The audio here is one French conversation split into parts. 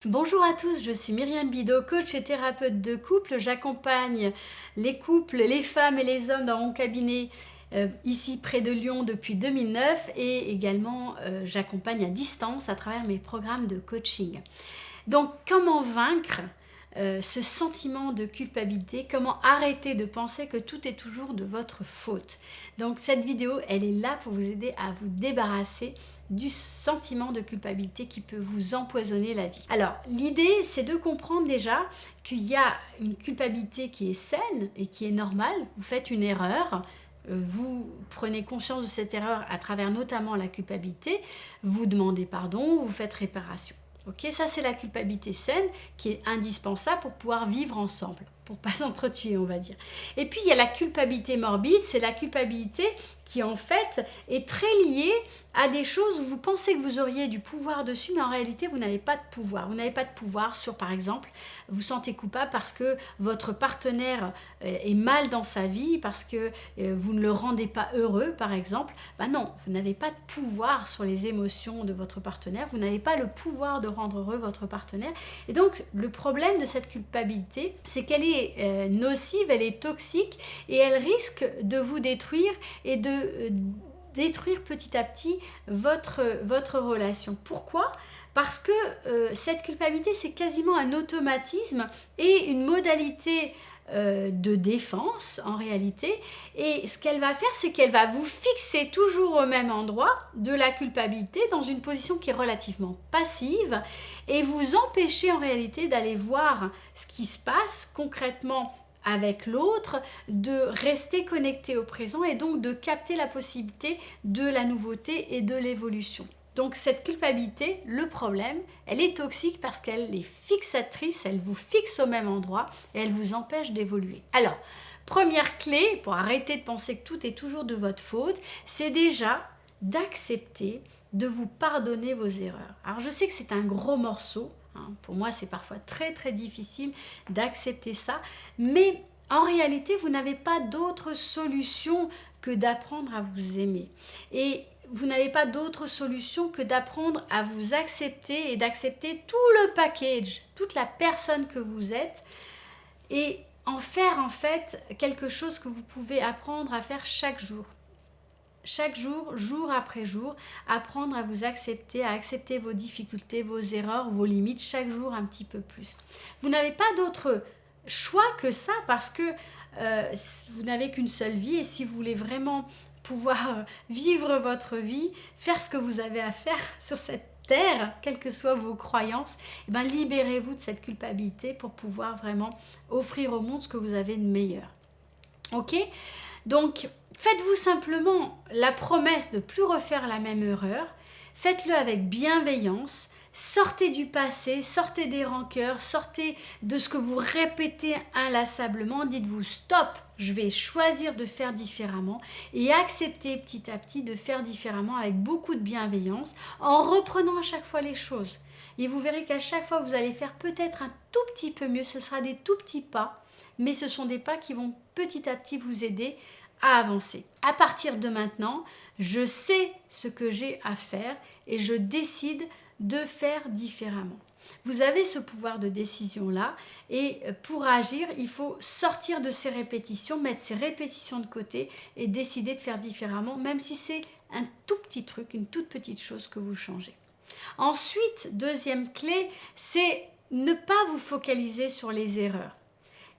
Bonjour à tous, je suis Myriam Bidot, coach et thérapeute de couple. J'accompagne les couples, les femmes et les hommes dans mon cabinet ici près de Lyon depuis 2009 et également j'accompagne à distance à travers mes programmes de coaching. Donc comment vaincre ce sentiment de culpabilité, comment arrêter de penser que tout est toujours de votre faute. Donc cette vidéo, elle est là pour vous aider à vous débarrasser du sentiment de culpabilité qui peut vous empoisonner la vie. Alors l'idée, c'est de comprendre déjà qu'il y a une culpabilité qui est saine et qui est normale. Vous faites une erreur, vous prenez conscience de cette erreur à travers notamment la culpabilité, vous demandez pardon, vous faites réparation. Ok, ça c'est la culpabilité saine qui est indispensable pour pouvoir vivre ensemble, pour pas s'entretuer on va dire. Et puis il y a la culpabilité morbide, c'est la culpabilité qui en fait est très liée à des choses où vous pensez que vous auriez du pouvoir dessus, mais en réalité vous n'avez pas de pouvoir. Vous n'avez pas de pouvoir sur, par exemple, vous sentez coupable parce que votre partenaire est mal dans sa vie, parce que vous ne le rendez pas heureux par exemple. Ben non, vous n'avez pas de pouvoir sur les émotions de votre partenaire, vous n'avez pas le pouvoir de rendre heureux votre partenaire. Et donc le problème de cette culpabilité, c'est qu'elle est nocive, elle est toxique et elle risque de vous détruire et de détruire petit à petit votre relation. Pourquoi ? Parce que cette culpabilité, c'est quasiment un automatisme et une modalité de défense en réalité. Et ce qu'elle va faire, c'est qu'elle va vous fixer toujours au même endroit de la culpabilité dans une position qui est relativement passive et vous empêcher en réalité d'aller voir ce qui se passe concrètement avec l'autre, de rester connecté au présent et donc de capter la possibilité de la nouveauté et de l'évolution. Donc cette culpabilité, le problème, elle est toxique parce qu'elle est fixatrice, elle vous fixe au même endroit et elle vous empêche d'évoluer. Alors, première clé pour arrêter de penser que tout est toujours de votre faute, c'est déjà d'accepter de vous pardonner vos erreurs. Alors je sais que c'est un gros morceau, pour moi c'est parfois très très difficile d'accepter ça, mais en réalité vous n'avez pas d'autre solution que d'apprendre à vous aimer. Et vous n'avez pas d'autre solution que d'apprendre à vous accepter et d'accepter tout le package, toute la personne que vous êtes et en faire en fait quelque chose que vous pouvez apprendre à faire chaque jour. Chaque jour, jour après jour, apprendre à vous accepter, à accepter vos difficultés, vos erreurs, vos limites, chaque jour un petit peu plus. Vous n'avez pas d'autre choix que ça parce que vous n'avez qu'une seule vie et si vous voulez vraiment pouvoir vivre votre vie, faire ce que vous avez à faire sur cette terre, quelles que soient vos croyances, eh bien, libérez-vous de cette culpabilité pour pouvoir vraiment offrir au monde ce que vous avez de meilleur. Ok ? Donc, faites-vous simplement la promesse de ne plus refaire la même erreur. Faites-le avec bienveillance. Sortez du passé, sortez des rancœurs, sortez de ce que vous répétez inlassablement. Dites-vous stop, je vais choisir de faire différemment et acceptez petit à petit de faire différemment avec beaucoup de bienveillance en reprenant à chaque fois les choses. Et vous verrez qu'à chaque fois vous allez faire peut-être un tout petit peu mieux, ce sera des tout petits pas, mais ce sont des pas qui vont petit à petit vous aider à avancer. À partir de maintenant, je sais ce que j'ai à faire et je décide de faire différemment. Vous avez ce pouvoir de décision-là et pour agir, il faut sortir de ces répétitions, mettre ces répétitions de côté et décider de faire différemment, même si c'est un tout petit truc, une toute petite chose que vous changez. Ensuite, deuxième clé, c'est ne pas vous focaliser sur les erreurs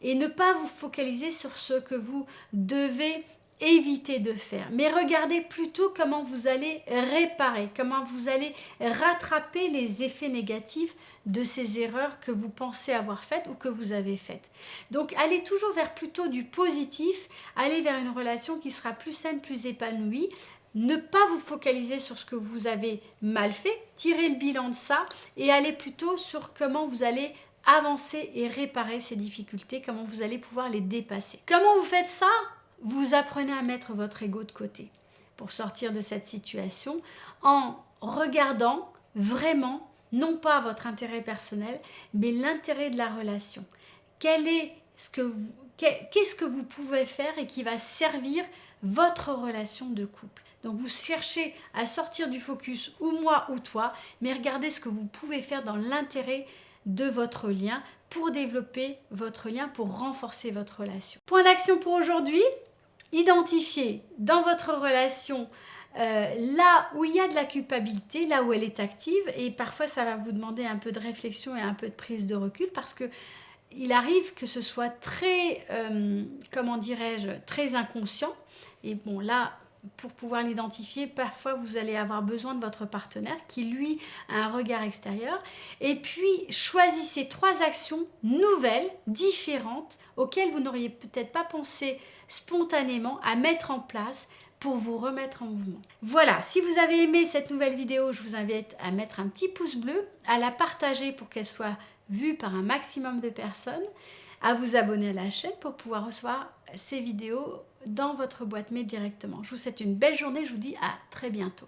et ne pas vous focaliser sur ce que vous devez éviter de faire, mais regardez plutôt comment vous allez réparer, comment vous allez rattraper les effets négatifs de ces erreurs que vous pensez avoir faites ou que vous avez faites. Donc allez toujours vers plutôt du positif, allez vers une relation qui sera plus saine, plus épanouie. Ne pas vous focaliser sur ce que vous avez mal fait, tirez le bilan de ça et allez plutôt sur comment vous allez avancer et réparer ces difficultés, comment vous allez pouvoir les dépasser. Comment vous faites ça ? Vous apprenez à mettre votre ego de côté pour sortir de cette situation en regardant vraiment, non pas votre intérêt personnel, mais l'intérêt de la relation. Qu'est-ce que vous pouvez faire et qui va servir votre relation de couple. Donc vous cherchez à sortir du focus ou moi ou toi, mais regardez ce que vous pouvez faire dans l'intérêt de votre lien pour développer votre lien, pour renforcer votre relation. Point d'action pour aujourd'hui, identifiez dans votre relation là où il y a de la culpabilité, là où elle est active, et parfois ça va vous demander un peu de réflexion et un peu de prise de recul parce que il arrive que ce soit très, comment dirais-je, très inconscient. Et bon, là, pour pouvoir l'identifier, parfois vous allez avoir besoin de votre partenaire qui, lui, a un regard extérieur. Et puis, choisissez 3 actions nouvelles, différentes, auxquelles vous n'auriez peut-être pas pensé spontanément à mettre en place pour vous remettre en mouvement. Voilà, si vous avez aimé cette nouvelle vidéo, je vous invite à mettre un petit pouce bleu, à la partager pour qu'elle soit vue par un maximum de personnes, à vous abonner à la chaîne pour pouvoir recevoir ces vidéos dans votre boîte mail directement. Je vous souhaite une belle journée, je vous dis à très bientôt.